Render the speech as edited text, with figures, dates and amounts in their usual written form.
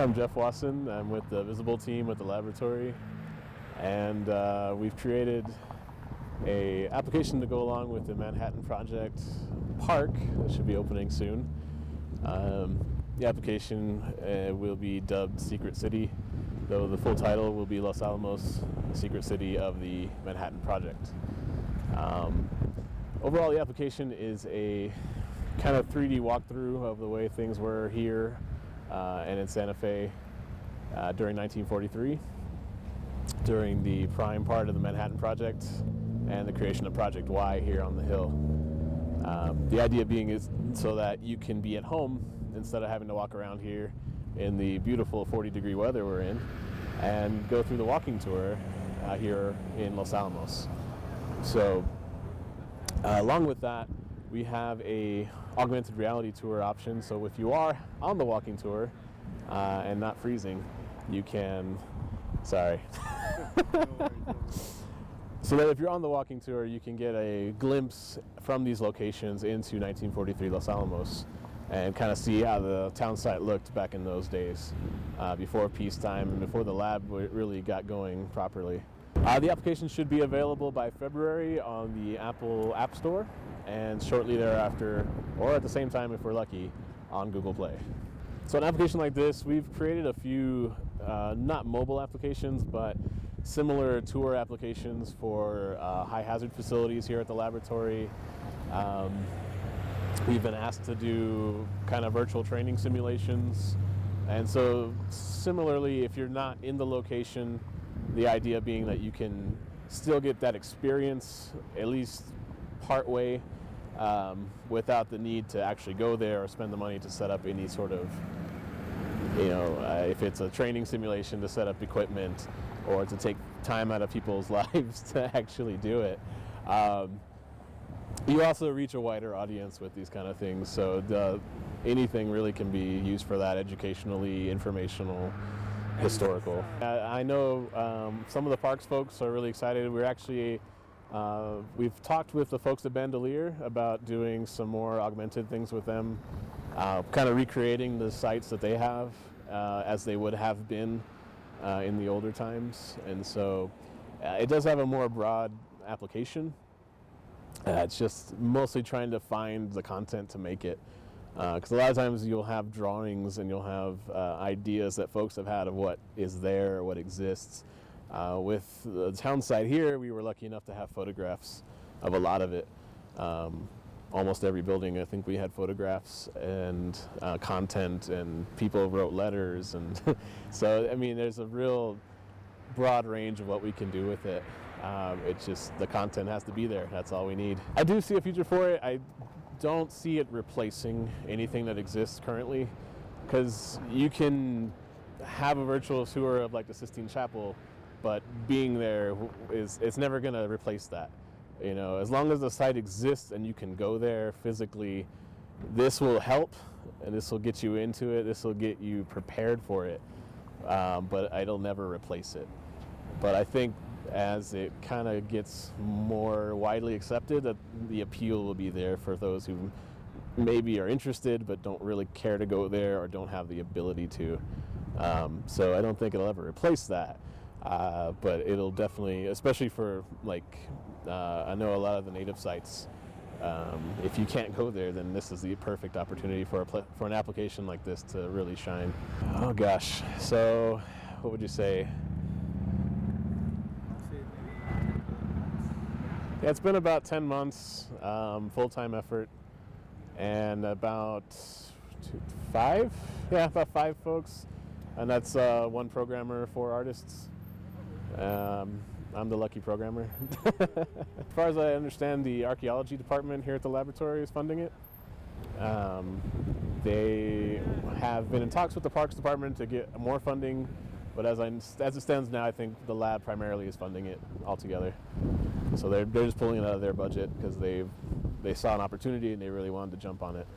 I'm Jeff Wasson. I'm with the Visible team at the laboratory, and we've created a application to go along with the Manhattan Project Park that should be opening soon. The application will be dubbed Secret City, though the full title will be Los Alamos, Secret City of the Manhattan Project. Overall, the application is a kind of 3D walkthrough of the way things were here and in Santa Fe during 1943, during the prime part of the Manhattan Project and the creation of Project Y here on the Hill. The idea being is so that you can be at home instead of having to walk around here in the beautiful 40-degree weather we're in, and go through the walking tour here in Los Alamos. So along with that, we have a augmented reality tour option. So if you are on the walking tour and not freezing, you can, sorry. So that if you're on the walking tour, you can get a glimpse from these locations into 1943 Los Alamos and kind of see how the town site looked back in those days, before peacetime and before the lab really got going properly. The application should be available by February on the Apple App Store, and shortly thereafter, or at the same time if we're lucky, on Google Play. So an application like this, we've created a few, not mobile applications, but similar tour applications for high hazard facilities here at the laboratory. We've been asked to do kind of virtual training simulations. And so similarly, if you're not in the location, the idea being that you can still get that experience, at least part way, without the need to actually go there or spend the money to set up any sort of, if it's a training simulation, to set up equipment or to take time out of people's lives to actually do it. You also reach a wider audience with these kind of things, so anything really can be used for that, educationally, informational, historical. I know some of the parks folks are really excited. We're actually we've talked with the folks at Bandelier about doing some more augmented things with them, kind of recreating the sites that they have as they would have been in the older times. And so it does have a more broad application. It's just mostly trying to find the content to make it. Because a lot of times you'll have drawings and you'll have ideas that folks have had of what is there, what exists. With the town site here, we were lucky enough to have photographs of a lot of it. Almost every building, I think we had photographs and content, and people wrote letters. And so, I mean, there's a real broad range of what we can do with it. It's just the content has to be there. That's all we need. I do see a future for it. I don't see it replacing anything that exists currently, because you can have a virtual tour of like the Sistine Chapel, but being there it's never going to replace that. As long as the site exists and you can go there physically, this will help and this will get you into it. This will get you prepared for it, but it'll never replace it. But I think as it kind of gets more widely accepted, that the appeal will be there for those who maybe are interested but don't really care to go there or don't have the ability to. So I don't think it'll ever replace that, but it'll definitely, especially for I know a lot of the native sites, if you can't go there, then this is the perfect opportunity for an application like this to really shine. Oh gosh, so what would you say? Yeah, it's been about 10 months, full-time effort, and about five folks, and that's one programmer, 4 artists. I'm the lucky programmer. As far as I understand, the archaeology department here at the laboratory is funding it. They have been in talks with the parks department to get more funding, but as it stands now, I think the lab primarily is funding it altogether. So they're just pulling it out of their budget because they saw an opportunity and they really wanted to jump on it.